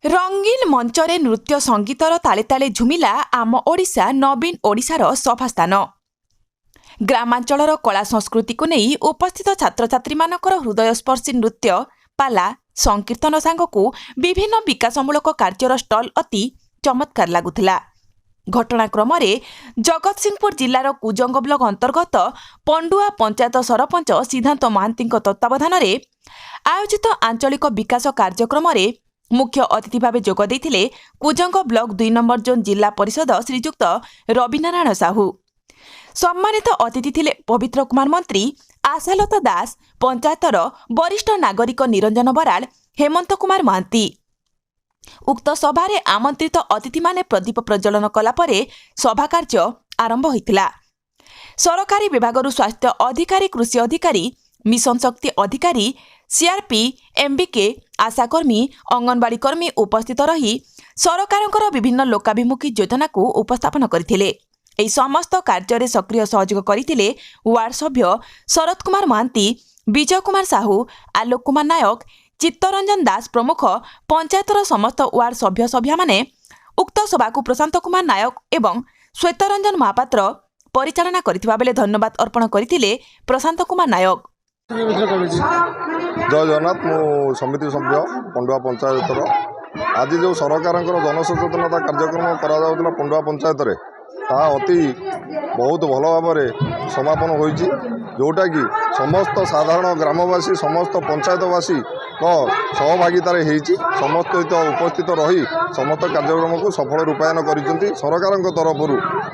रंगीन मंचरे नृत्य संगीतर ताले ताले झुमिला आम ओडिशा नवीन ओडिशार सभास्थान। ग्रामांचलर कला संस्कृति को नहीं उपस्थित छात्र छात्री मानकर हृदयस्पर्शी नृत्य पाला संकीर्तन सांगकू विभिन्न विकासमूलक कार्यर स्टल अति चमत्कार लगुला। घटनाक्रम जगतसिंहपुर जिलार कुजंग ब्लॉक अंतर्गत पंडुआ पंचायत सरपंच सिद्धांत महांती तत्वावधान आयोजित आंचलिक विकास कार्यक्रम मुख्य अतिथि भाव जोग देइथिले कुजंग ब्लॉक 2 नंबर जोन जिला परिषद श्रीजुक्त रविनारायण साहू। सम्मानित अतिथि थिले पवित्र कुमार मंत्री, आशालता दास, पंचायतर वरिष्ठ नागरिक निरंजन बराल, हेमंत कुमार महांती। उक्त सभारे आमंत्रित अतिथि माने प्रदीप प्रज्वलन कला परे सभा कार्य आरंभ होइतिला। सरकारी विभागरु स्वास्थ्य अधिकारी, कृषि अधिकारी, मिशन शक्ति अधिकारी, सीआरपी, एमबीके, आशाकर्मी, अंगनवाड़ी कर्मी उपस्थित रही सरकारଙ୍କର विभिन्न लोकाभिमुखी योजना को उपस्थापन करथिले। एही समस्त कार्य सक्रिय सहयोग करथिले वार्ड सभ्य शरद कुमार महांती, विजय कुमार साहू, आलोक कुमार नायक, चित्तरंजन दास प्रमुख पंचायतर समस्त वार्ड सभ्य सभ्या माने। उक्त सभा को प्रशांत कुमार नायक एवं श्वेतरंजन महापात्र परिचालना करथिबा बेले धन्यवाद अर्पण करथिले प्रशांत कुमार नायक। जय जगन्नाथ। मु समिति सभ्य पंडुआ पंचायतर आज जो सरकार जनसचेतनता कार्यक्रम करा पंडुआ पंचायत अति बहुत भल भाव समापन होइछि, जोटा कि समस्त साधारण ग्रामवासी समस्त पंचायतवासी सहभागितार समस्त उपस्थित रही समस्त कार्यक्रम को सफल रूपायन कर सरकार तरफ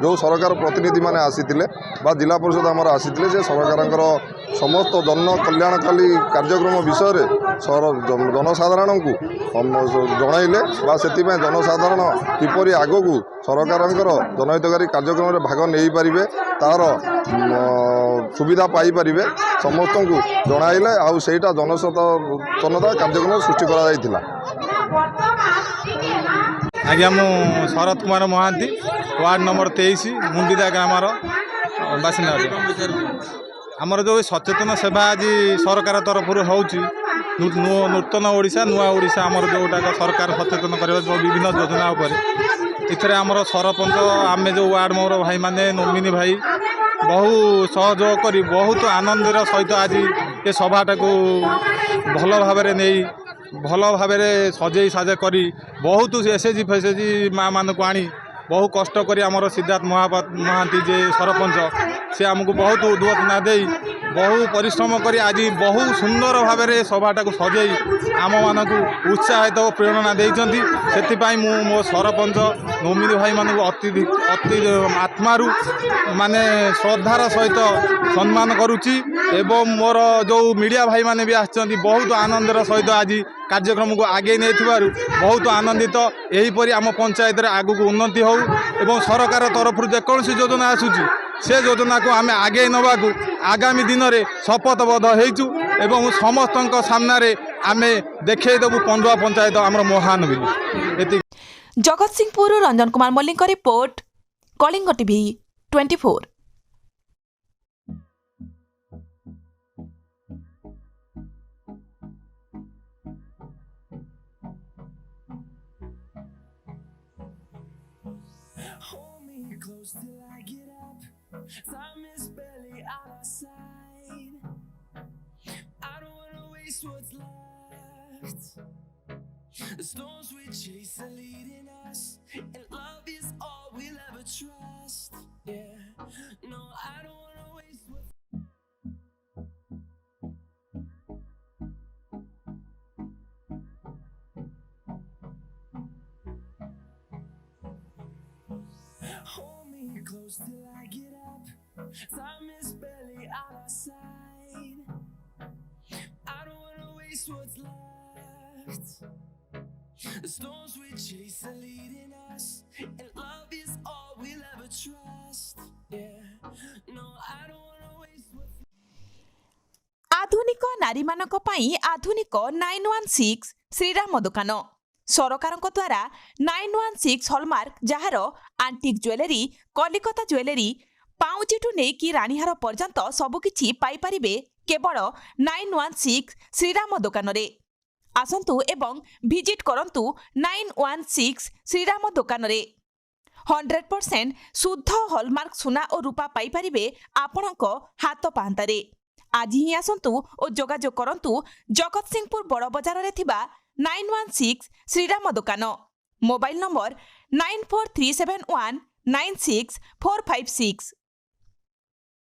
जो सरकार प्रतिनिधि माने आसीथिले बा जिला परिषद आमर आसीथिले से सरकार समस्त जन कल्याणकारी कार्यक्रम विषय जनसाधारण को जनइले बा से जनसाधारण किपरि आगू सरकार जनहितकारी कार्यक्रम में भाग नहीं पारे तार सुविधा पाई पारे समस्त को जनाइले आउ सेटा जनसचेतनता कार्यक्रम सृष्टि करा जायतिला। आज्ञा मु शरद कुमार महांती वार्ड नंबर 23 मुंडीदा ग्रामर बासिंदा। आमर जो सचेतन सेवा आज सरकार तरफ नूतन ओडिशा नुआ ओडिशा आमर जोटा सरकार सचेतन कर विभिन्न योजना इथर आमर सरपंच आमे जो वार्ड मेंबर भाई माने नोमिनी भाई बहु सहयोग कर बहुत आनंदर सहित आज ये सभाटा को भल भाव नहीं भल भाव सजे साजे कर बहुत एसएचजी फेसएचजी माँ मानक आनी बहु कष्ट करी आमर सिद्धार्थ महांती जे सरपंच से आमको बहुत उद्बोधना दे बहु परिश्रम करी आज बहु सुंदर भाव में सभाटा को सजे आम मानक उत्साहित और प्रेरणा देइछंती। सेतिपाई मो सरपंच नोमिनी भाई मानक अति आत्मारू माने श्रद्धार सहित सम्मान करुच्ची एवं मोर जो मीडिया भाई माने भी आछंती बहुत आनंदर सहित आज कार्यक्रम को आगे नहीं बहुत आनंदित। यहीपरि आम पंचायत आगू को उन्नति हो एवं सरकार तरफ जेकोसी योजना आसूची से योजना को आम आगे नवा को आगामी दिन में शपथबद्ध होइचु एवं समस्त सामने आम देखदेबू पंडुआ पंचायत आम महान बोली। Jagatsinghpur Ranjan Kumar Mallick report, Kalinga TV 24। Close till I get up. Time is barely on our side. I don't wanna waste what's left. The storms we chase are leading us, and love is all we'll ever trust. Yeah, no, I don't wanna waste what's Hold me close till I get up. Time is barely on our side. I don't wanna waste what's left. The storms we chase are leading us, and love is all we'll ever trust. Yeah, no, I don't wanna waste what's आधुनिक नारी मानक पई आधुनिक 916 श्रीराम दुकान सरकार द्वारा 916 hallmark jar आंटिक jewellery, Kolkata jewellery, पाउचिठू नहीं कि रानीहार पर्यंत सबुकिछि पाई परिबे केवल 916 श्रीराम दुकान रे। आसंतु एवं विजिट करंतु 916 श्रीराम दुकान रे 100% शुद्ध हॉलमार्क सुना और रूपा पाई परिबे आपणक हाथ पांतारे। आज ही आसंतु और जोगाजोग करंतु जगतसिंहपुर बड़ बजार रे थिबा 916 श्रीराम दुकान। Mobile number 9437196456।